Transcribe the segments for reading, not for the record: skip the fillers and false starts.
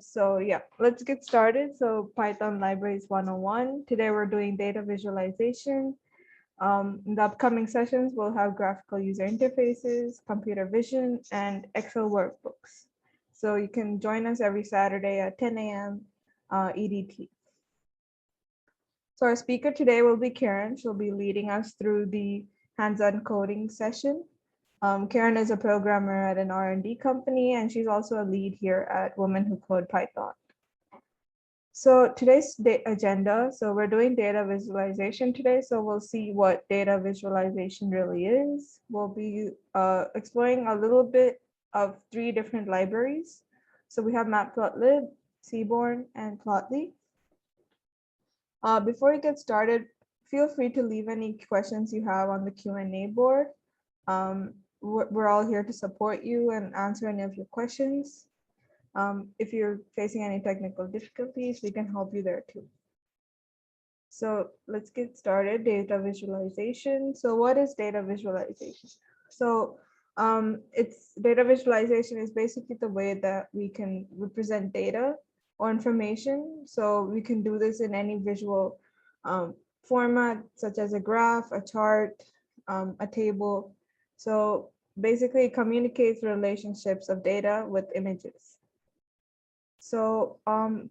So yeah, let's get started. So Python Libraries 101. Today we're doing data visualization. In the upcoming sessions, we'll have graphical user interfaces, computer vision, and Excel workbooks. So you can join us every Saturday at 10 a.m. EDT. So our speaker today will be Karen. She'll be leading us through the hands-on coding session. Karen is a programmer at an R&D company, and she's also a lead here at Women Who Code Python. So today's agenda, so we're doing data visualization today, so we'll see what data visualization really is. We'll be exploring a little bit of 3 different libraries. So we have Matplotlib, Seaborn, and Plotly. Before we get started, feel free to leave any questions you have on the Q&A board. We're all here to support you and answer any of your questions. If you're facing any technical difficulties, we can help you there too. So let's get started. Data visualization. So what is data visualization? So data visualization is basically the way that we can represent data or information. So we can do this in any visual format, such as a graph, a chart, a table. So basically it communicates relationships of data with images. So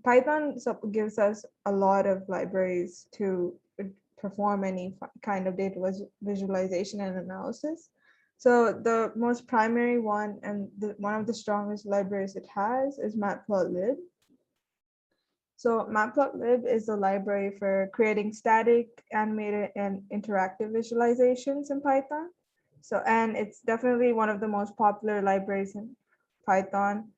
Python gives us a lot of libraries to perform any kind of data visualization and analysis. So the most primary one and one of the strongest libraries it has is Matplotlib. So Matplotlib is a library for creating static, animated, and interactive visualizations in Python. So, and it's definitely one of the most popular libraries in Python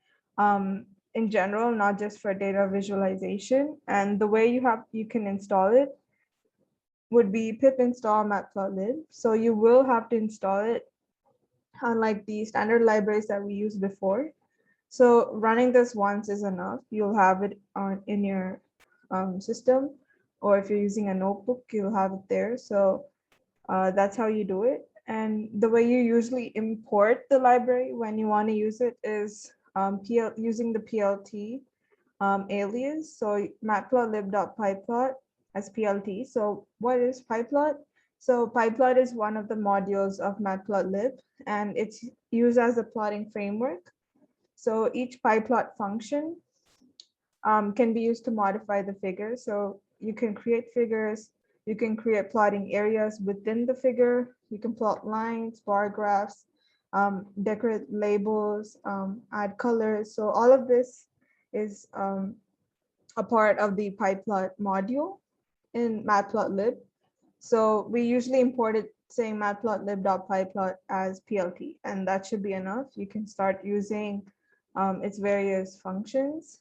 in general, not just for data visualization. And the way you can install it would be pip install Matplotlib. So you will have to install it, unlike the standard libraries that we used before. So running this once is enough. You'll have it in your system, or if you're using a notebook, you'll have it there. So that's how you do it. And the way you usually import the library when you want to use it is using the PLT alias. So matplotlib.pyplot as PLT. So what is pyplot? So pyplot is one of the modules of Matplotlib, and it's used as a plotting framework. So each pyplot function can be used to modify the figure. So you can create figures, you can create plotting areas within the figure, you can plot lines, bar graphs, decorate labels, add colors. So all of this is a part of the pyplot module in Matplotlib. So we usually import it saying matplotlib.pyplot as PLT, and that should be enough. You can start using its various functions.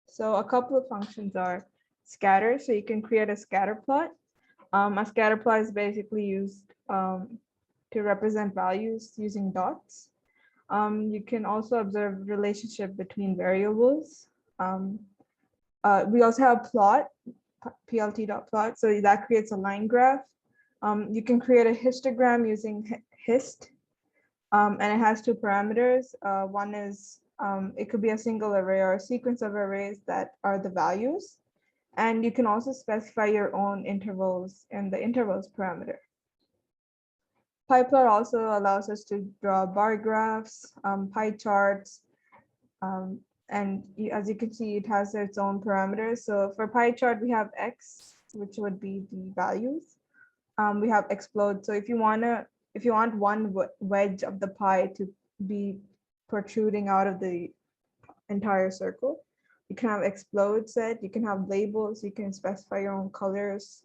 So a couple of functions are scatter. So you can create a scatter plot. A scatter plot is basically used to represent values using dots. You can also observe relationship between variables. We also have plot, plt.plot. So that creates a line graph. You can create a histogram using hist, and it has 2 parameters. One is it could be a single array or a sequence of arrays that are the values. And you can also specify your own intervals in the intervals parameter. Pyplot also allows us to draw bar graphs, pie charts, and as you can see, it has its own parameters. So for pie chart, we have X, which would be the values. We have explode. So if you want one wedge of the pie to be protruding out of the entire circle, you can have explode set, you can have labels, you can specify your own colors.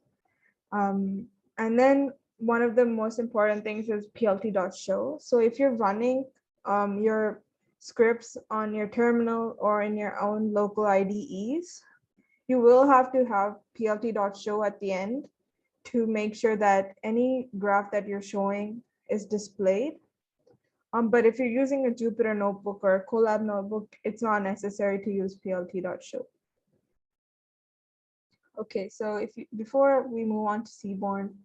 And then one of the most important things is plt.show. So if you're running your scripts on your terminal or in your own local IDEs, you will have to have plt.show at the end to make sure that any graph that you're showing is displayed. But if you're using a Jupyter notebook or a Colab notebook, it's not necessary to use plt.show. Okay, so before we move on to Seaborn,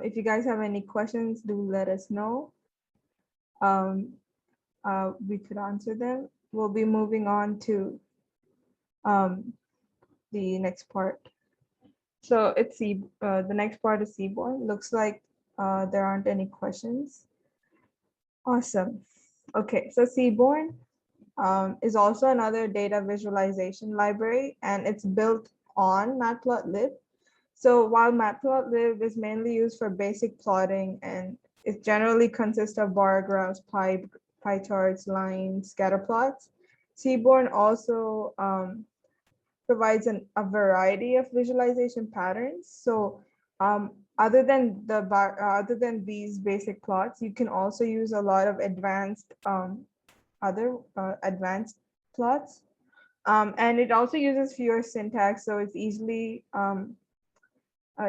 if you guys have any questions, do let us know. We could answer them. We'll be moving on to the next part. So it's the next part is Seaborn. Looks like there aren't any questions. Awesome. Okay, so Seaborn is also another data visualization library, and it's built on Matplotlib. So while Matplotlib is mainly used for basic plotting, and it generally consists of bar graphs, pie charts, lines, scatter plots, Seaborn also provides a variety of visualization patterns. So other than these basic plots, you can also use a lot of advanced advanced plots. And it also uses fewer syntax, so it's easily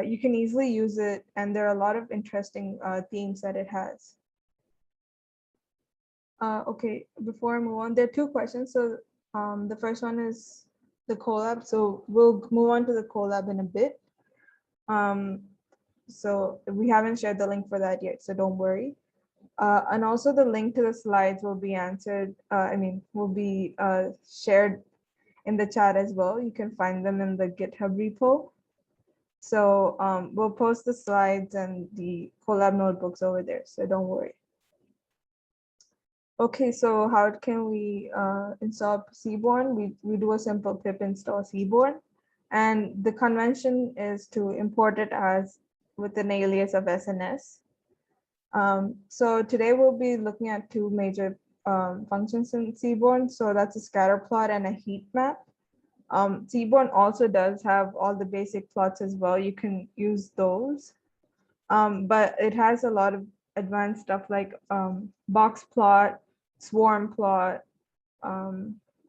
you can easily use it, and there are a lot of interesting themes that it has. Okay, before I move on, there are two questions. So the first one is the collab. So we'll move on to the collab in a bit. So we haven't shared the link for that yet, so don't worry. And also the link to the slides will be will be shared in the chat as well. You can find them in the GitHub repo. So we'll post the slides and the collab notebooks over there, so don't worry. Okay, so how can we install Seaborn? We do a simple pip install Seaborn, and the convention is to import it as with an alias of SNS. So today we'll be looking at two major functions in Seaborn. So that's a scatter plot and a heat map. Seaborn also does have all the basic plots as well. You can use those, but it has a lot of advanced stuff like box plot, swarm plot,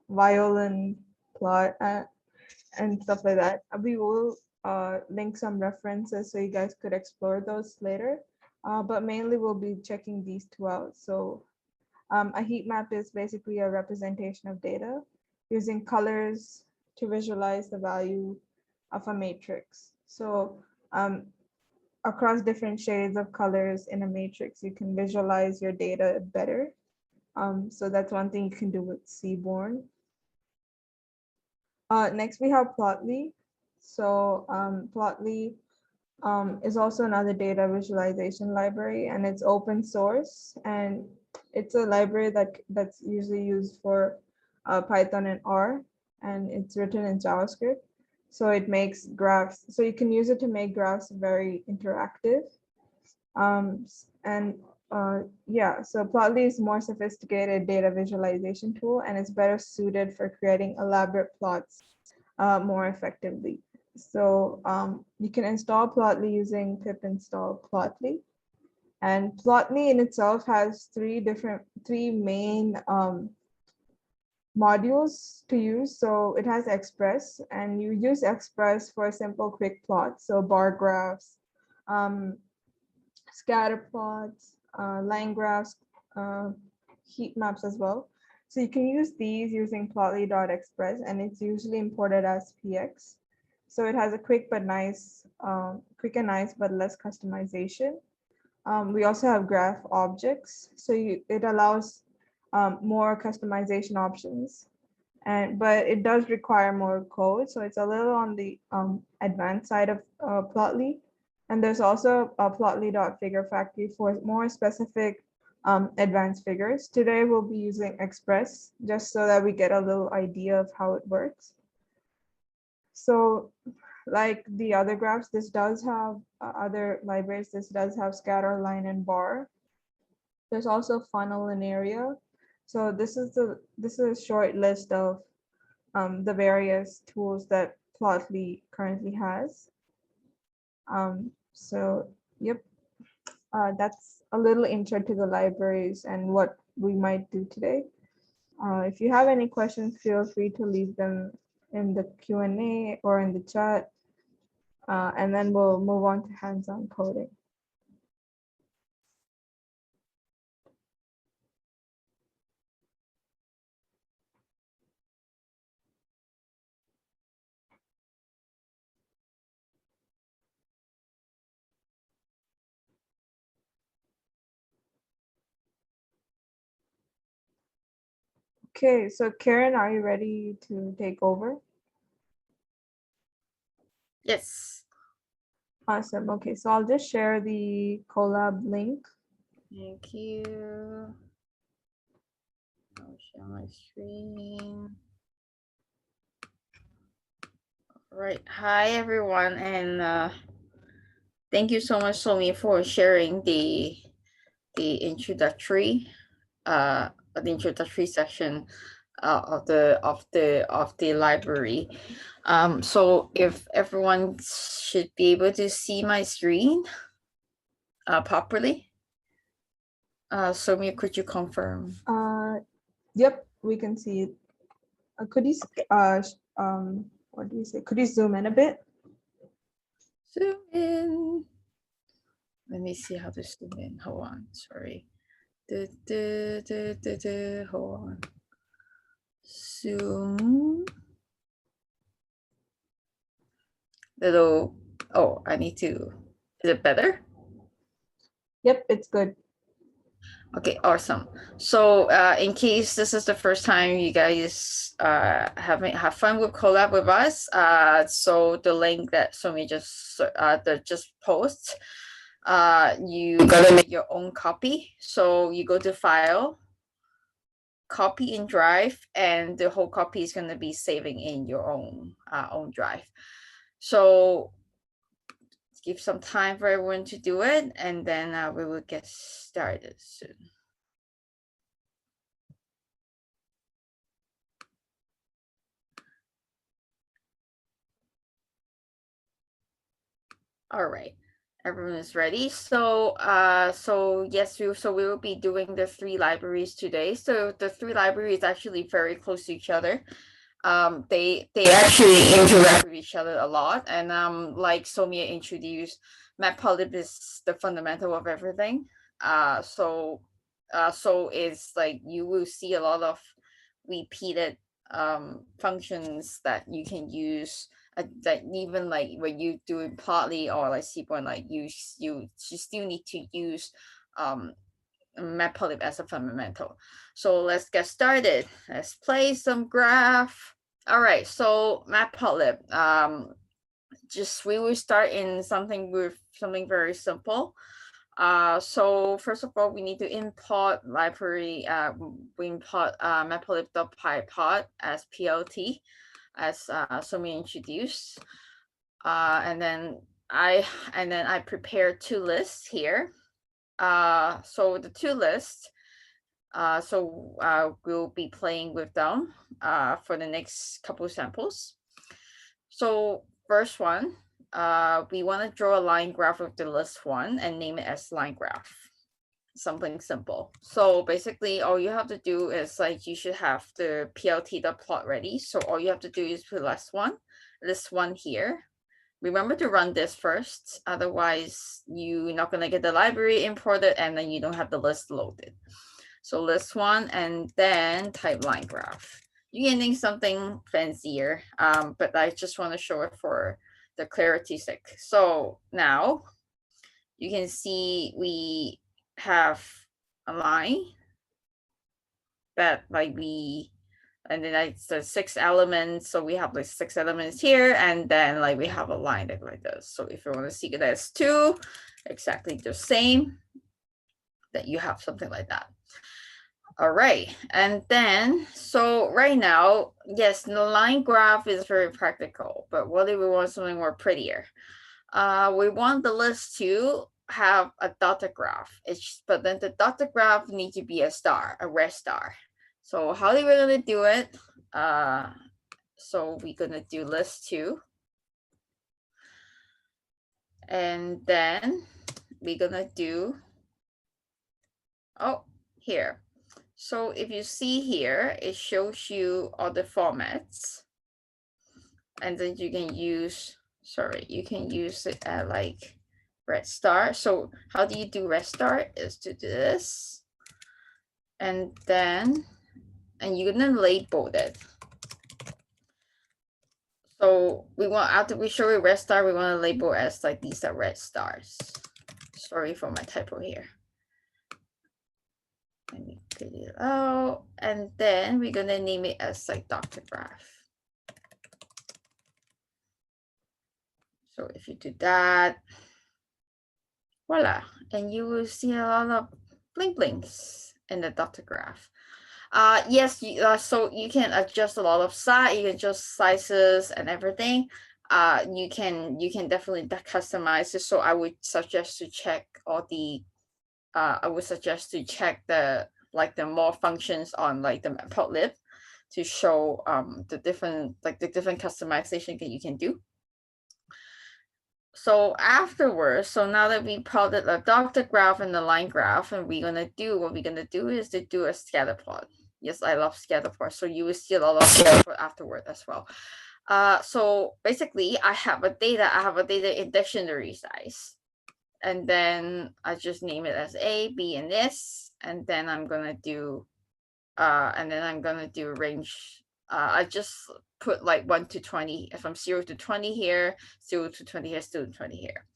violin plot, and stuff like that. We will link some references so you guys could explore those later. But mainly we'll be checking these two out. So a heat map is basically a representation of data using colors to visualize the value of a matrix. So across different shades of colors in a matrix, you can visualize your data better. So that's one thing you can do with Seaborn. Next, we have Plotly. So Plotly is also another data visualization library, and it's open source, and it's a library that's usually used for Python and R, and it's written in JavaScript. So it makes graphs, so you can use it to make graphs very interactive. Yeah, so Plotly is a more sophisticated data visualization tool, and it's better suited for creating elaborate plots more effectively. So you can install Plotly using pip install Plotly. And Plotly in itself has three main modules to use. So it has Express, and you use Express for simple quick plots. So bar graphs, scatter plots, line graphs, heat maps as well. So you can use these using plotly.express, and it's usually imported as PX. So it has a quick and nice but less customization. We also have graph objects, so it allows more customization options, but it does require more code, so it's a little on the advanced side of Plotly. And there's also a Plotly.figure factory for more specific advanced figures. Today we'll be using Express just so that we get a little idea of how it works. So like the other graphs, this does have other libraries. This does have scatter, line, and bar. There's also funnel and area. So this is a short list of the various tools that Plotly currently has. So yep, that's a little intro to the libraries and what we might do today. If you have any questions, feel free to leave them in the Q&A or in the chat, and then we'll move on to hands-on coding. Okay, so Karen, are you ready to take over? Yes. Awesome. Okay, so I'll just share the collab link. Thank you. I'll share my screen. All right. Hi, everyone. And thank you so much, Soumya, for sharing the introductory section of the library. So if everyone should be able to see my screen properly. Soumya, could you confirm? Yep, we can see it. Could you what do you say? Could you zoom in a bit? Zoom in. Let me see how to zoom in. Hold on. Sorry. Hold on. Zoom. Little. Oh, I need to. Is it better? Yep, it's good. Okay, awesome. So in case this is the first time you guys have fun with collab with us, so the link that Soumya just posts, you gotta make your own copy. So you go to File, Copy in Drive, and the whole copy is gonna be saving in your own drive. So give some time for everyone to do it, and then we will get started soon. All right, everyone is ready. So yes, we will be doing the 3 libraries today. So the 3 libraries actually very close to each other. They actually interact with each other a lot, and like Soumya introduced, Matplotlib is the fundamental of everything. So it's like you will see a lot of repeated functions that you can use, that even like when you do it Plotly or like Seaborn, like you still need to use Matplotlib as a fundamental. So let's get started. Let's play some graph. All right, so Matplotlib. Just we will start in something very simple. So first of all, we need to import library. We import matplotlib.pypod as PLT, as Soumya introduced. And then I prepared 2 lists here. So the 2 lists. We'll be playing with them for the next couple samples. So first one, we want to draw a line graph with the list 1 and name it as line graph. Something simple. So basically all you have to do is like you should have the plt.plot ready. So all you have to do is put list 1 here. Remember to run this first, otherwise you're not going to get the library imported and then you don't have the list loaded. So list 1 and then type line graph. You can think something fancier, but I just want to show it for the clarity's sake. So now you can see we have a line that like and then it's the 6 elements. So we have like 6 elements here, and then like we have a line that like this. So if you want to see it as 2, exactly the same, that you have something like that. All right, and then so right now, yes, the line graph is very practical, but what if we want something more prettier? We want the list to have a dotted graph. But then the dotted graph needs to be a star, a red star. So how are we gonna do it? So we're gonna do list 2, and then we're gonna do here. So if you see here, it shows you all the formats, and then you can use, you can use it at like red star. So how do you do red star is to do this, and then, and you're gonna label it. So we want, after we show you red star, we want to label as like these are red stars. Sorry for my typo here. Let me get it out, and then we're gonna name it as like dotted graph. So if you do that, voila, and you will see a lot of blink blinks in the dotted graph. Yes, so you can adjust a lot of size, you can adjust sizes and everything. You can definitely customize it. So I would suggest to check all the I would suggest to check the more functions on like the Matplotlib to show the different customization that you can do. So afterwards, so now that we plotted the dotted graph and the line graph, and what we're gonna do is to do a scatter plot. Yes, I love scatter plot. So you will see a lot of scatter plot afterward as well. So basically I have a data in dictionary size. And then I just name it as A, B, and this. And then I'm gonna do range. I just put like 1 to 20, from 0 to 20 here, 0 to 20 here, 0 to 20 here.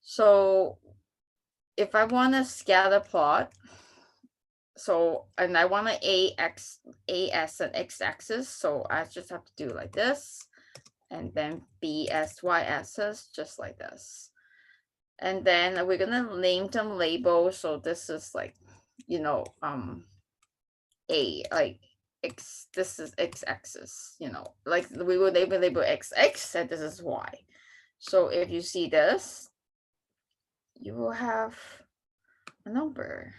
So if I want a scatter plot, so and I want an AS and x-axis, so I just have to do like this, and then B as y-axis, just like this. And then we're gonna name them labels. So this is like, A, like X, this is x-axis, like we will label XX, and this is Y. So if you see this, you will have a number.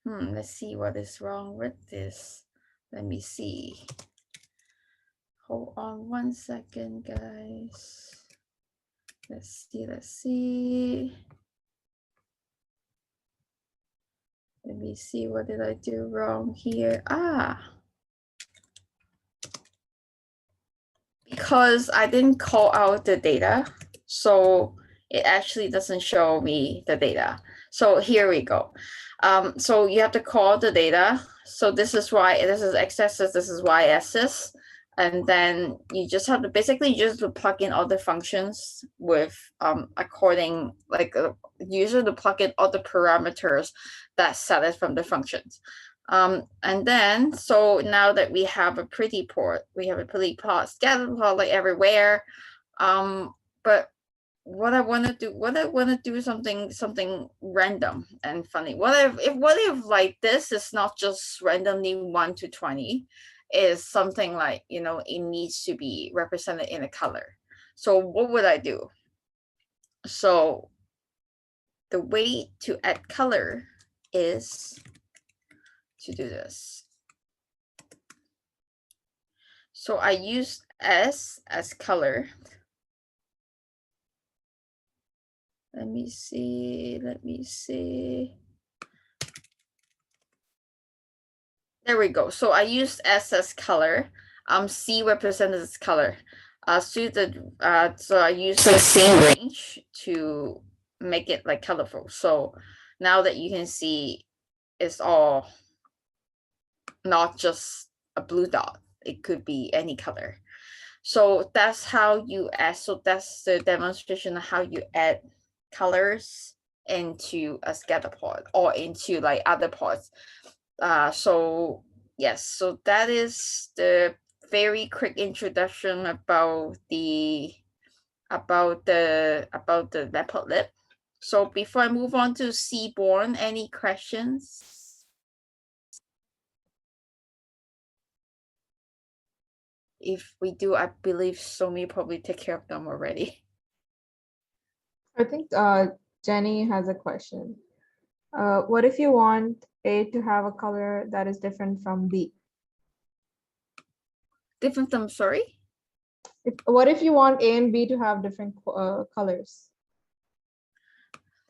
Let's see what is wrong with this. Let me see. Hold on 1 second, guys. Let's see. Let me see, what did I do wrong here? Because I didn't call out the data, so it actually doesn't show me the data. So here we go. So you have to call the data. So this is x-axis, this is y-axis. And then you just have to basically just plug in all the functions with according, like usually to plug in all the parameters that set it from the functions. And then, so now that we have a pretty plot, scattered plot like everywhere. But what I want to do something random and funny. What if like this is not just randomly 1 to 20, is something like, it needs to be represented in a color. So what would I do? So the way to add color is to do this. So I use S as color. Let me see. There we go. So I used S as color. C represents its color. So I use the same range to make it like colorful. So now that you can see, it's all not just a blue dot. It could be any color. So that's how you add. So that's the demonstration of how you add colors into a scatter plot or into like other plots. So yes, so that is the very quick introduction about the Matplotlib. So before I move on to Seaborn, any questions? If we do, I believe Soumya probably take care of them already. I think Jenny has a question. What if you want A to have a color that is different from B? Different from, sorry? What if you want A and B to have different colors?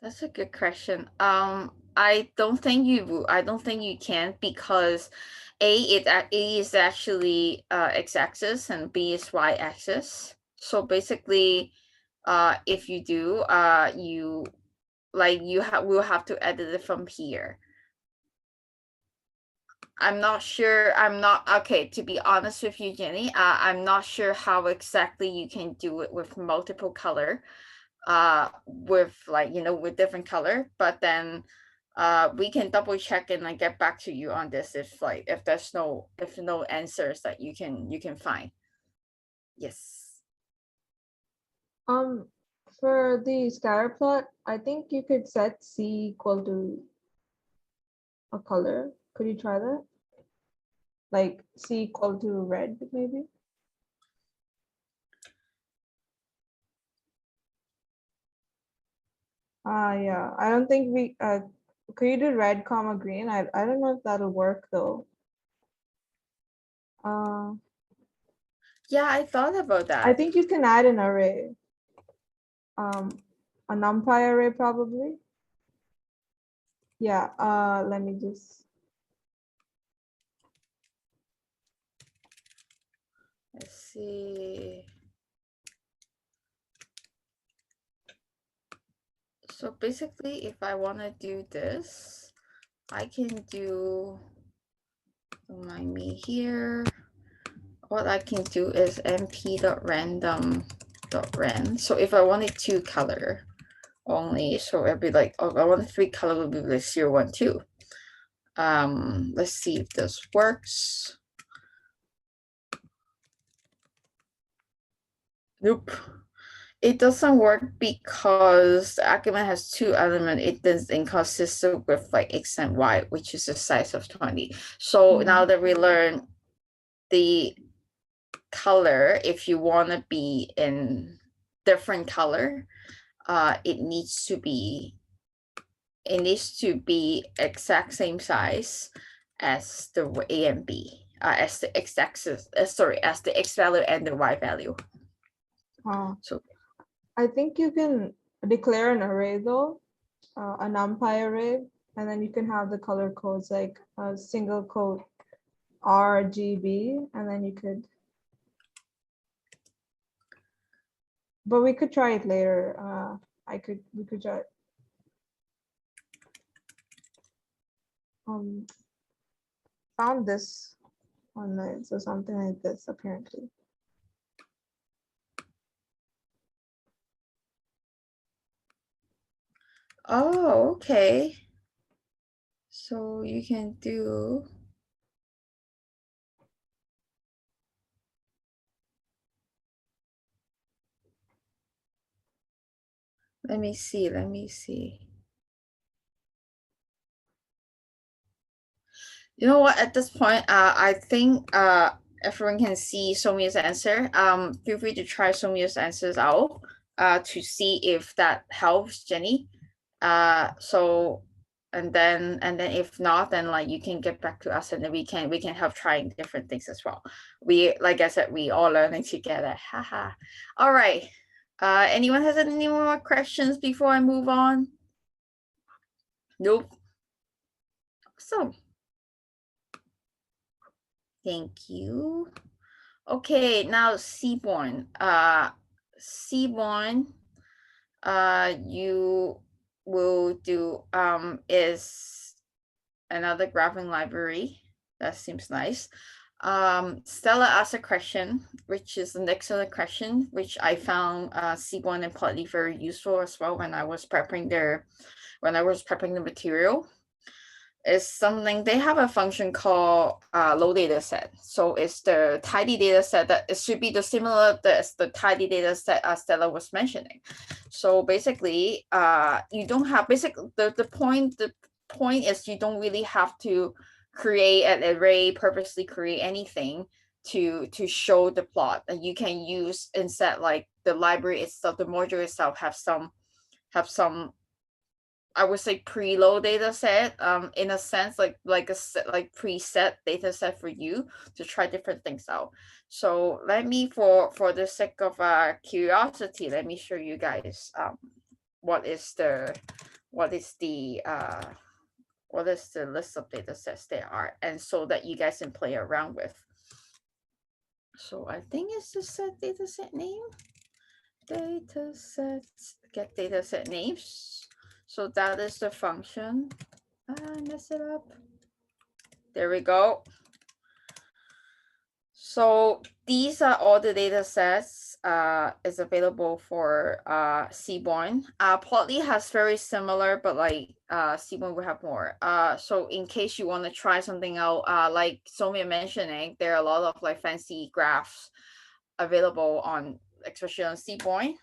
That's a good question. I don't think you can, because A is actually x-axis and B is y-axis. So basically, if you do, we'll have to edit it from here. I'm not sure. Okay, to be honest with you, Jenny, I'm not sure how exactly you can do it with multiple color, with with different color, but then we can double check and like get back to you on this if there's no answers that you can find. Yes. For the scatter plot, I think you could set C equal to a color. Could you try that? Like C equal to red, maybe? Yeah. I don't think we could you do red comma green? I don't know if that'll work though. Yeah, I thought about that. I think you can add an array. A numpy array probably. Yeah, let me just. Let's see. So basically, if I want to do this, I can do, don't mind me here. What I can do is np.random.ren. So if I wanted 2 color only, so it'd be like, oh, I want 3 color would be like 0, 1, 2. Let's see if this works. Nope. It doesn't work because the argument has 2 elements. It is inconsistent with like x and y, which is the size of 20. So now that we learn the color, if you want to be in different color, it needs to be exact same size as the A and B, as the x-axis, as the x value and the y value. So I think you can declare an array though, a numpy array, and then you can have the color codes like a single code RGB, and then you could. But we could try it later. We could try it. Found this online, so something like this apparently. Oh, okay. So you can do. Let me see. You know what? At this point, I think everyone can see Soumya's answer. Feel free to try Soumya's answers out to see if that helps, Jenny. So and then if not, then like you can get back to us and then we can help trying different things as well. We, like I said, we all learning together. Haha. All right. Anyone has any more questions before I move on? Nope. So thank you. Okay, now Seaborn. Seaborn, you will do is another graphing library. That seems nice. Stella asked a question, which is an excellent question, which I found Seaborn and Matplotlib very useful as well when I was prepping the material. Is something they have a function called low data set. So it's the tidy data set that it should be the similar as the tidy data set as Stella was mentioning. So basically, you don't have the point is you don't really have to create an array, purposely create anything to show the plot, and you can use instead like the library itself, the module itself have some I would say preload data set, in a sense, like preset data set for you to try different things out. So let me, for the sake of curiosity, let me show you guys what is the list of data sets there are, and so that you guys can play around with. So I think it's the set data set name. Data sets, get data set names. So that is the function. Mess it up. There we go. So these are all the data sets is available for Seaborn. Matplotlib has very similar, but like Seaborn will have more. So in case you want to try something out, like Soumya mentioning, there are a lot of like fancy graphs available on especially on Seaborn.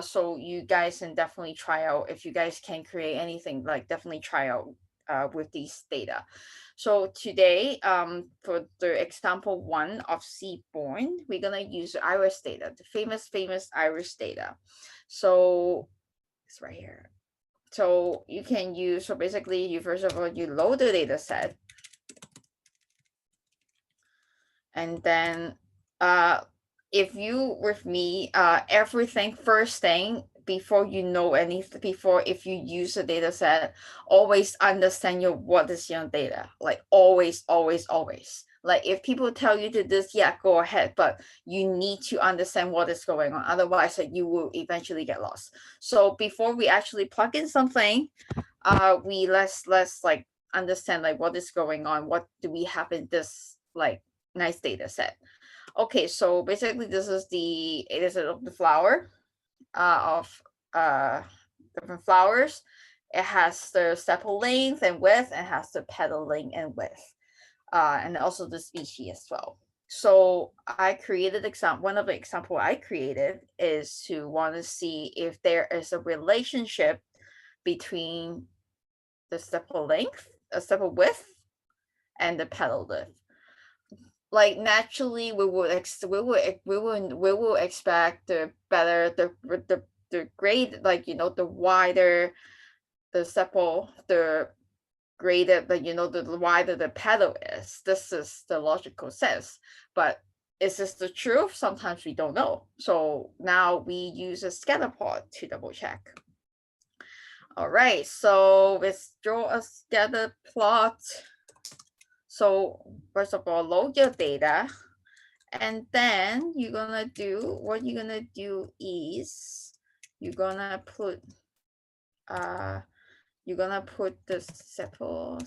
So you guys can definitely try out if you guys can create anything, like definitely try out with these data. So today, for the example one of Seaborn, we're gonna use iris data, the famous iris data. So it's right here. So you can use, so basically you first of all, you load the data set. And then if you with me, everything first thing before you know anything, before if you use a data set, always understand your what is your data. Like always. Like if people tell you to this, yeah, go ahead, but you need to understand what is going on. Otherwise, you will eventually get lost. So before we actually plug in something, we let's like understand like what is going on. What do we have in this like nice data set? Okay, so basically this is the data set of the flower, of different flowers. It has the sepal length and width, and has the petal length and width, and also the species as well. So I created one of the example I created is to want to see if there is a relationship between the sepal length, sepal width, and the petal width. Like naturally, we will expect the better the grade, like the wider the sepal, the greater the wider the petal is. This is the logical sense, but is this the truth? Sometimes we don't know. So now we use a scatter plot to double check. All right, so let's draw a scatter plot. So first of all, load your data, and then what you're gonna do is you're gonna put the sepal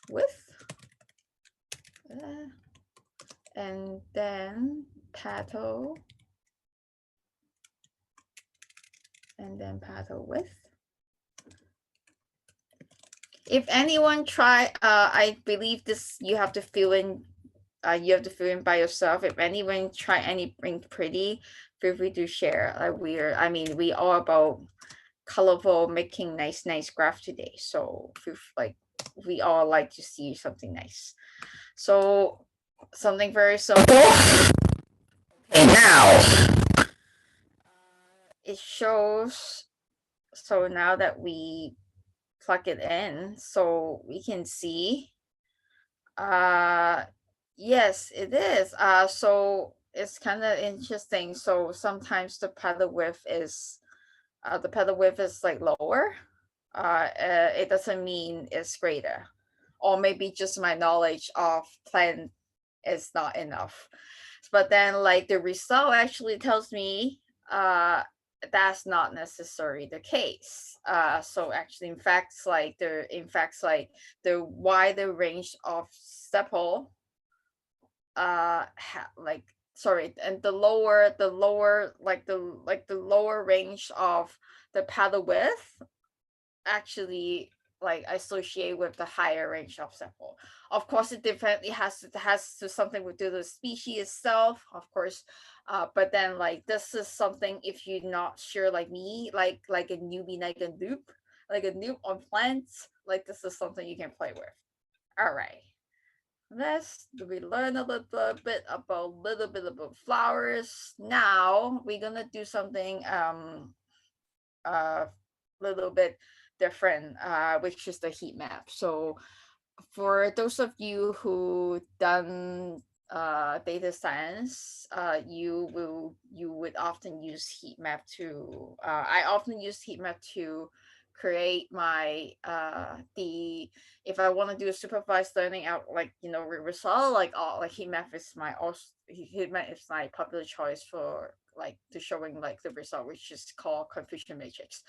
width, and then petal, and then petal width. If anyone try, I believe this you have to fill in. You have to fill in by yourself. If anyone try anything pretty, feel free to share. Like we all about colorful, making nice graph today. So like we all like to see something nice. So something very simple. Okay, now it shows. So now that we plug it in, so we can see. Yes, it is. So it's kind of interesting. So sometimes the petal width is like lower. It doesn't mean it's greater, or maybe just my knowledge of plant is not enough. But then like the result actually tells me that's not necessarily the case. So actually in fact like the wider range of sepal and the lower range of the petal width actually like associate with the higher range of sepal. Of course, it definitely has to something to do with the species itself, of course. But then like this is something, if you're not sure like me, like a newbie, like a noob on plants, like this is something you can play with. All right. We learn a little bit about flowers. Now we're gonna do something little bit different, which is the heat map. So for those of you who done data science, you would often use heat map to I often use heat map to create my if I want to do a supervised learning out, like result, like heatmap is my popular choice for like to showing like the result, which is called confusion matrix.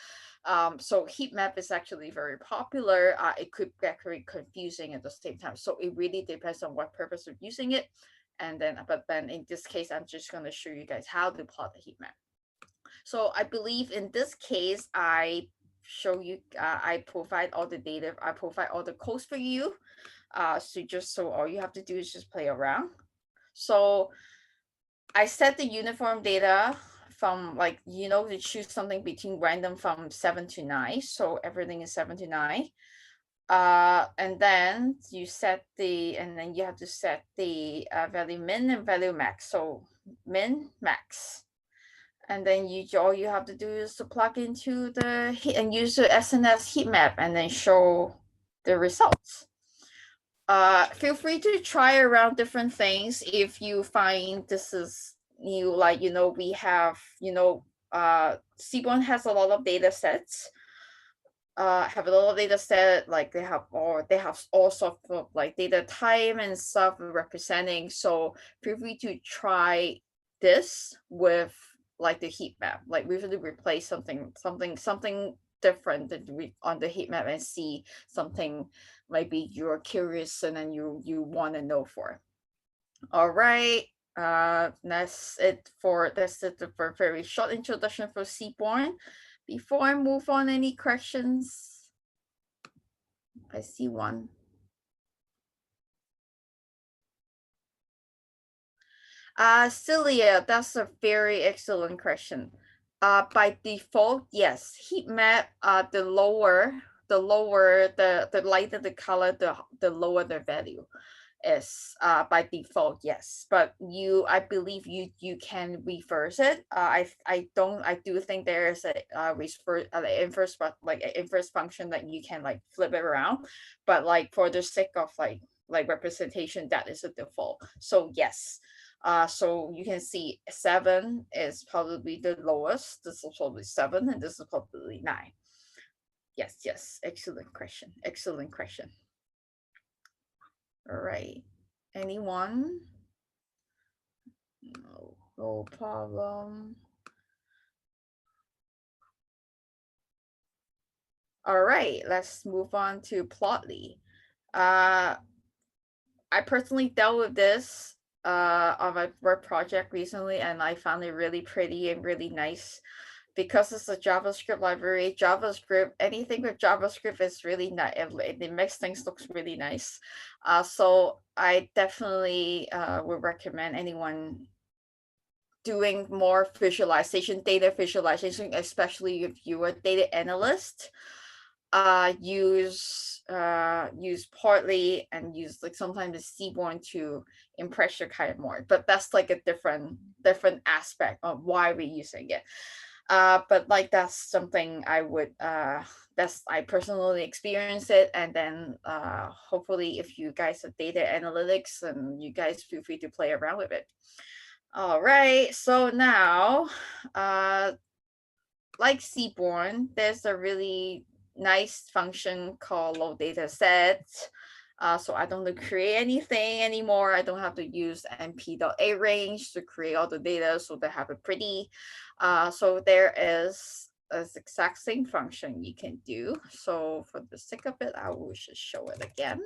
So heat map is actually very popular. It could get very confusing at the same time, so it really depends on what purpose of using it. And then but then in this case, I'm just going to show you guys how to plot the heat map. So I believe in this case, I provide all the data, I provide all the codes for you. So all you have to do is just play around. So I set the uniform data from like, you know, to choose something between random from 7 to 9. So everything is 7 to 9. And then you set the, and then you have to set the value min and value max. So min, max. And then all you have to do is to plug into the heat and use the SNS heat map and then show the results. Feel free to try around different things if you find this is new. Like, you know, we have, you know, Seaborn has a lot of data sets. Have a lot of data set, like they have all sorts of like data type and stuff representing. So feel free to try this with like the heat map. Like we usually replace something different that we on the heat map and see something maybe you're curious and then you want to know for. All right. That's it for a very short introduction for Seaborn. Before I move on, any questions? I see one. Celia, that's a very excellent question. By default, yes. Heat map, the lighter the color, the lower the value is by default, yes. But I believe you can reverse it. I do think there is a inverse function that you can like flip it around. But like for the sake of like representation, that is a default. So yes. So you can see 7 is probably the lowest. This is probably 7, and this is probably 9. Yes. Excellent question. All right. Anyone? No problem. All right, let's move on to Plotly. I personally dealt with this on my work project recently, and I found it really pretty and really nice. Because it's a JavaScript library, anything with JavaScript is really nice. It makes things look really nice. So I definitely would recommend anyone doing more data visualization, especially if you're a data analyst. Use Partly and use like sometimes the Seaborn to impress your client more. But that's like a different aspect of why we're using it. But like that's something I would I personally experience it, and then hopefully if you guys have data analytics, and you guys feel free to play around with it. All right, so now like Seaborn, there's a really nice function called load data set. So I don't have to create anything anymore. I don't have to use np.arange to create all the data, so they have a pretty. So there is an exact same function you can do. So for the sake of it, I will just show it again.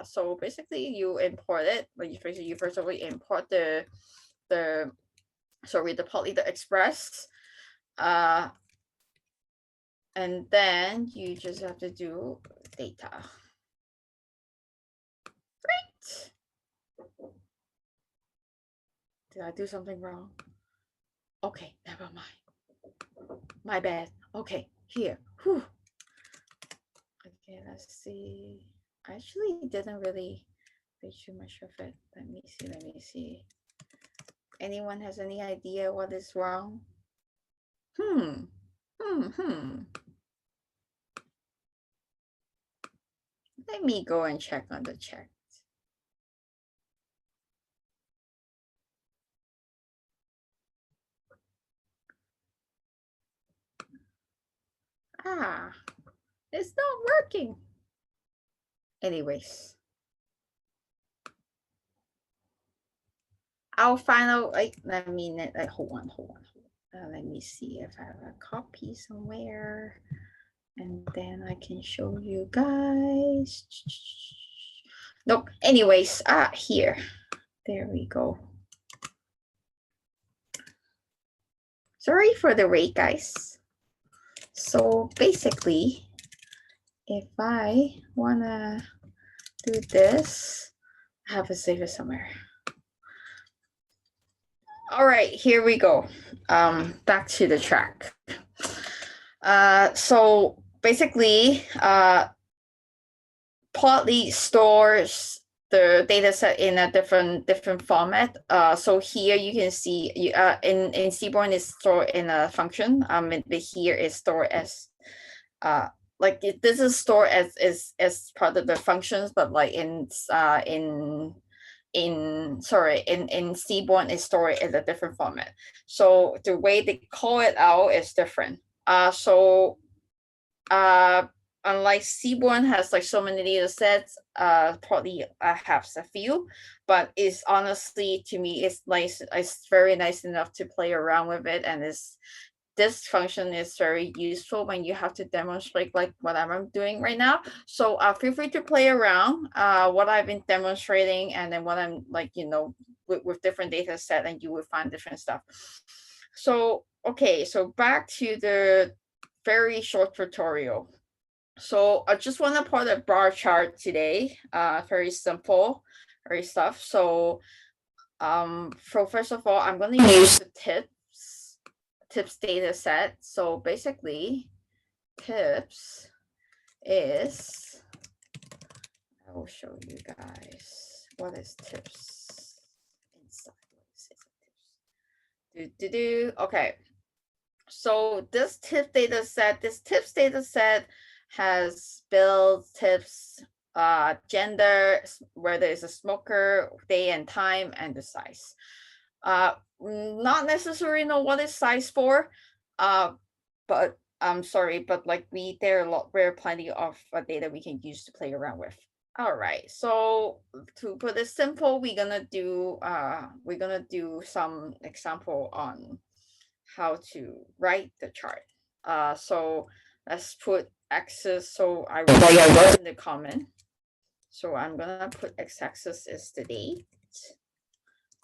So basically, you import it. Like you first of all import the Plotly express. And then you just have to do data. Great. Did I do something wrong? Okay, never mind. My bad. Okay, here. Whew. Okay, let's see. I actually didn't really read too much of it. Let me see. Anyone has any idea what is wrong? Let me go and check on the chat. It's not working. Anyways, I'll find out. Let me hold on. Let me see if I have a copy somewhere, and then I can show you guys. Nope. Anyways, here. There we go. Sorry for the wait, guys. So basically, if I wanna do this, I have to save it somewhere. All right, here we go. Back to the track. So basically, Plotly stores the data set in a different format. So here you can see in Seaborn is stored in a function. The here is stored as like this is stored as part of the functions, but like in Seaborn is stored in a different format. So the way they call it out is different. Unlike Seaborn has like so many data sets, probably have a few, but it's honestly to me it's nice. It's very nice enough to play around with it, and this function is very useful when you have to demonstrate like what I'm doing right now. So feel free to play around what I've been demonstrating, and then what I'm like with different data set, and you will find different stuff. So okay, so back to the very short tutorial. So I just want to plot a bar chart today. Very simple, very stuff. So first of all, I'm going to use the tips data set. So basically, tips is, I will show you guys what is tips inside. Okay. So this tips data set has bills, tips, gender, whether it's a smoker, day and time, and the size. Not necessarily know what is size for, but I'm sorry, but like there are plenty of data we can use to play around with. All right, so to put it simple, we're gonna do some example on how to write the chart. So let's put axis. So I wrote in the comment. So I'm gonna put x-axis is the date,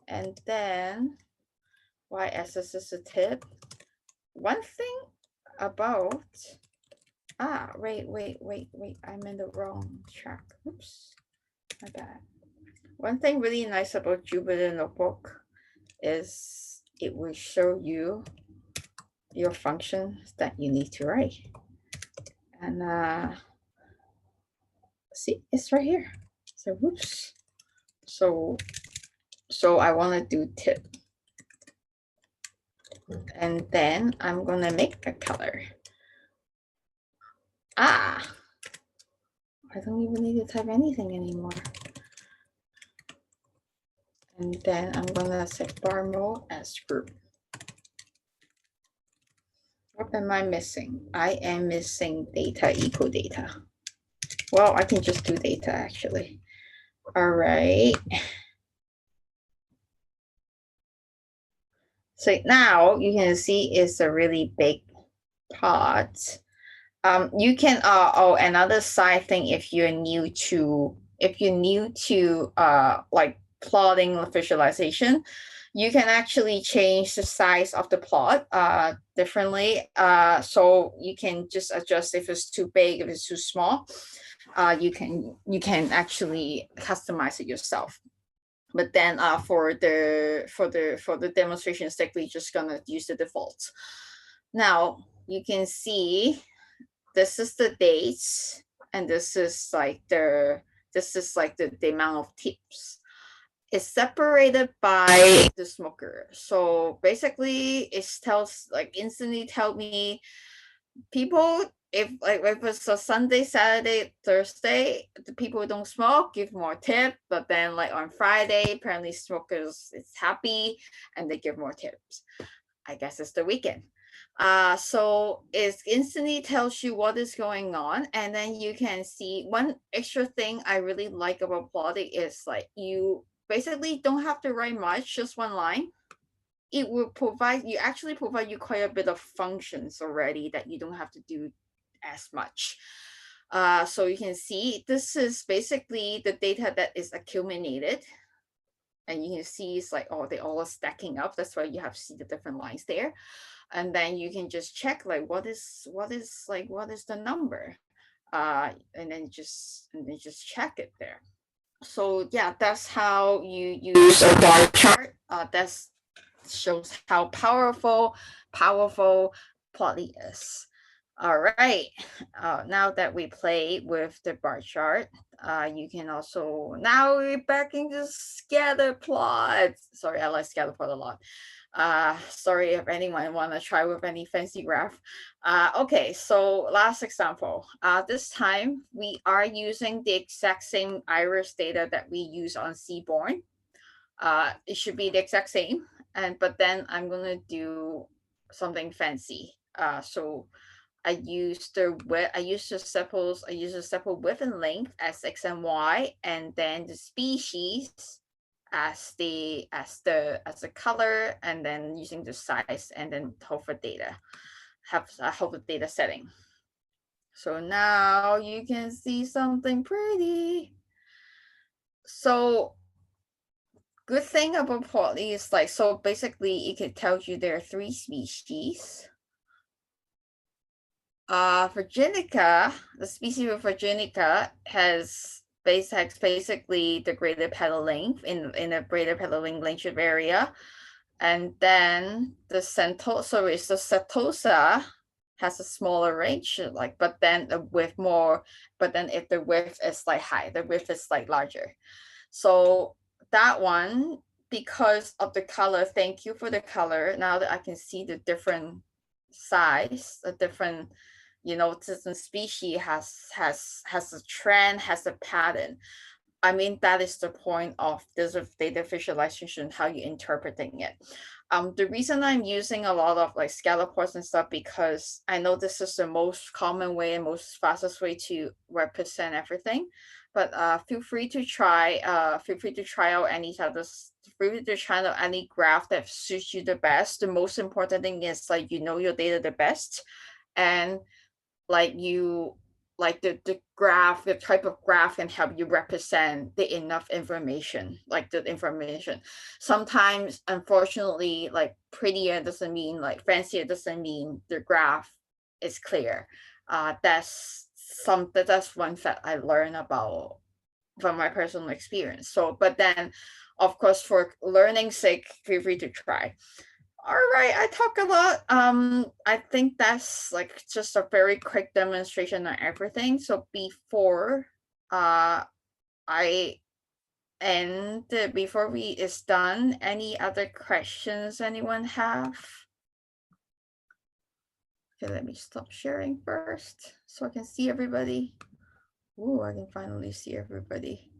and then y-axis is the tip. One thing about wait, I'm in the wrong track. Oops, my bad. One thing really nice about Jupyter Notebook is it will show you your functions that you need to write. And see, it's right here. So whoops. So I want to do tip. And then I'm gonna make a color. I don't even need to type anything anymore. And then I'm gonna set bar mode as group. What am I missing? I am missing data equal data. Well, I can just do data actually. All right. So now you can see it's a really big pot. You can another side thing, if you're new to like plotting visualization, you can actually change the size of the plot differently. So you can just adjust if it's too big, if it's too small. You can actually customize it yourself. But then for the demonstration sake, we're just gonna use the default. Now you can see this is the dates, and this is like the amount of tips. It's separated by the smoker. So basically, it tells like instantly tell me people if it's a Sunday, Saturday, Thursday, the people who don't smoke give more tip. But then like on Friday, apparently smokers is happy and they give more tips. I guess it's the weekend. So it instantly tells you what is going on, and then you can see one extra thing I really like about plotting is like you basically don't have to write much, just one line. It will provide you quite a bit of functions already that you don't have to do as much. So you can see this is basically the data that is accumulated, and you can see it's like they all are stacking up. That's why you have to see the different lines there. And then you can just check like what is the number, and then just check it there. So yeah, that's how you use a bar chart. That's shows how powerful Plotly is. All right. Now that we play with the bar chart, you can also, now we're back into scatter plot. Sorry, I like scatter plot a lot. Sorry if anyone want to try with any fancy graph. Okay, so last example. This time we are using the exact same iris data that we use on Seaborn. It should be the exact same, but then I'm gonna do something fancy. So I use the width, I use the sepal width and length as x and y, and then the species as the color, and then using the size, and then hover data, have a hover data setting. So now you can see something pretty. So good thing about Plotly is like, so basically it can tell you there are 3 species. Virginica, the species of Virginica has basically the greater petal length in a greater petal length area. And then the Setosa has a smaller range, like, but then if the width is like high, the width is like larger. So that one, because of the color, thank you for the color. Now that I can see the different size, the different, different species has a trend, has a pattern. I mean, that is the point of this of data visualization, how you interpreting it. The reason I'm using a lot of like scatter plots and stuff, because I know this is the most common way and most fastest way to represent everything. But feel free to try out any any graph that suits you the best. The most important thing is like your data the best, and like the graph, the type of graph can help you represent the enough information, like the information. Sometimes, unfortunately, like prettier doesn't mean like fancier doesn't mean the graph is clear. That's one fact I learned about from my personal experience. So, but then, of course, for learning's sake, feel free to try. All right, I talk a lot. I think that's like just a very quick demonstration on everything. So before I end, before we is done, any other questions anyone have? Okay, let me stop sharing first so I can see everybody. Ooh, I can finally see everybody.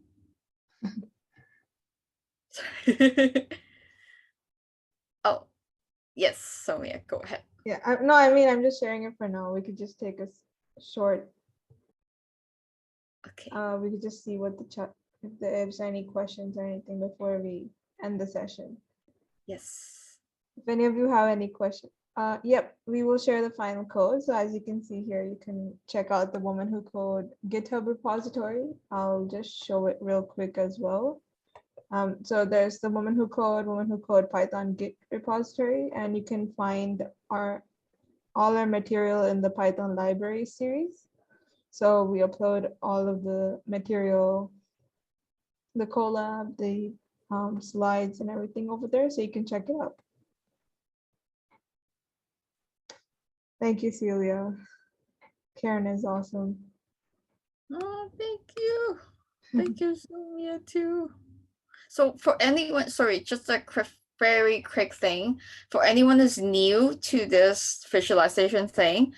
Oh, yes, Soumya, go ahead. Yeah, I'm just sharing it for now. We could just take a short. Okay. We could just see what the chat, if there's any questions or anything before we end the session. Yes. If any of you have any questions, yep, we will share the final code. So as you can see here, you can check out the WWCode GitHub repository. I'll just show it real quick as well. So there's the WWCode Python Git repository, and you can find all our material in the Python library series. So we upload all of the material, the collab, the slides and everything over there, so you can check it out. Thank you, Celia. Karen is awesome. Oh, thank you. Thank you, Soumya, too. So for anyone, sorry, just a very quick thing. For anyone who's new to this visualization thing,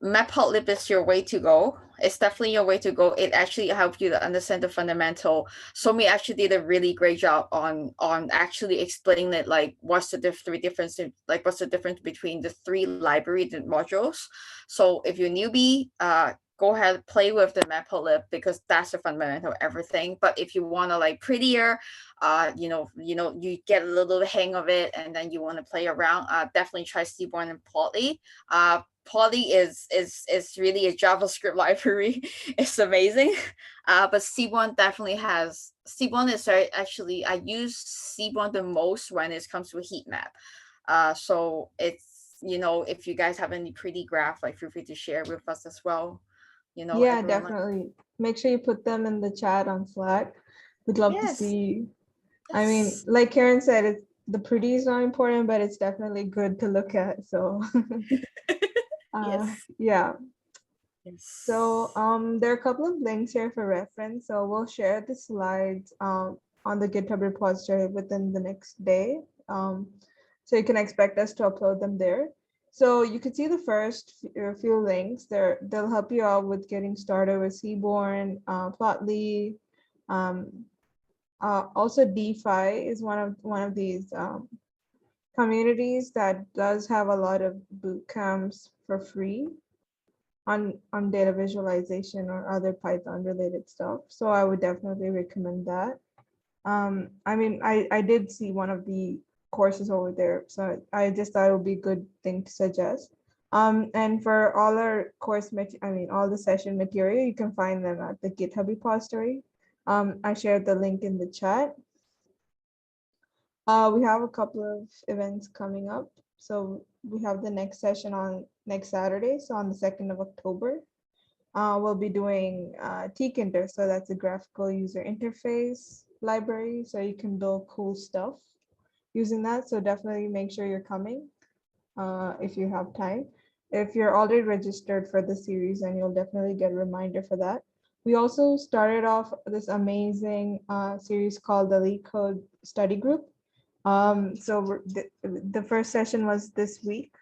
Matplotlib is your way to go. It's definitely your way to go. It actually helps you to understand the fundamental. Soumya actually did a really great job on actually explaining it, like what's the difference between the 3 library modules. So if you're newbie, go ahead, play with the Matplotlib, because that's the fundamental of everything. But if you want to like prettier, you get a little hang of it, and then you want to play around, definitely try Seaborn and Plotly. Plotly is really a JavaScript library. It's amazing. But Seaborn definitely has, Seaborn is actually, I use Seaborn the most when it comes to Heatmap. So it's, if you guys have any pretty graph, like feel free to share with us as well. Yeah, definitely. Make sure you put them in the chat on Slack. We'd love to see. I mean, like Karen said, the pretty is not important, but it's definitely good to look at. So Yes. yeah. So Yes. there are a couple of links here for reference. So we'll share the slides on the GitHub repository within the next day. So you can expect us to upload them there. So you can see the first few links there. They'll help you out with getting started with Seaborn, Plotly. Also, DeFi is one of these communities that does have a lot of boot camps for free on data visualization or other Python related stuff. So I would definitely recommend that. I mean, I did see one of the courses over there, so I just thought it would be a good thing to suggest. And for all our all the session material, you can find them at the GitHub repository. I shared the link in the chat. We have a couple of events coming up. So we have the next session on next Saturday, so on the 2nd of October. We'll be doing Tkinter, so that's a graphical user interface library, so you can build cool stuff using that. So definitely make sure you're coming if you have time. If you're already registered for the series, then you'll definitely get a reminder for that. We also started off this amazing series called the LeetCode Study Group. So the first session was this week.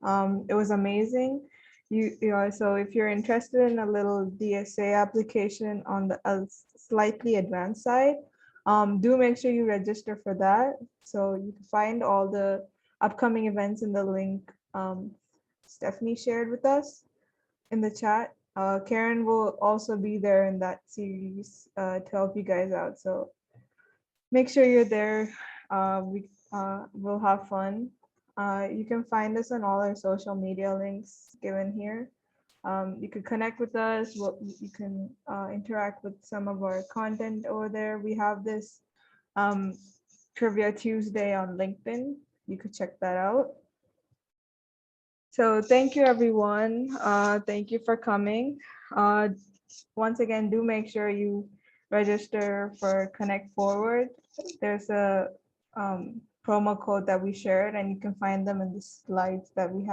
It was amazing. So if you're interested in a little DSA application on the slightly advanced side, do make sure you register for that. So you can find all the upcoming events in the link Stephanie shared with us in the chat. Karen will also be there in that series to help you guys out. So make sure you're there. We'll have fun. You can find us on all our social media links given here. You could connect with us. You can interact with some of our content over there. We have this Trivia Tuesday on LinkedIn. You could check that out. So thank you, everyone. Thank you for coming. Once again, do make sure you register for Connect Forward. There's a promo code that we shared, and you can find them in the slides that we have.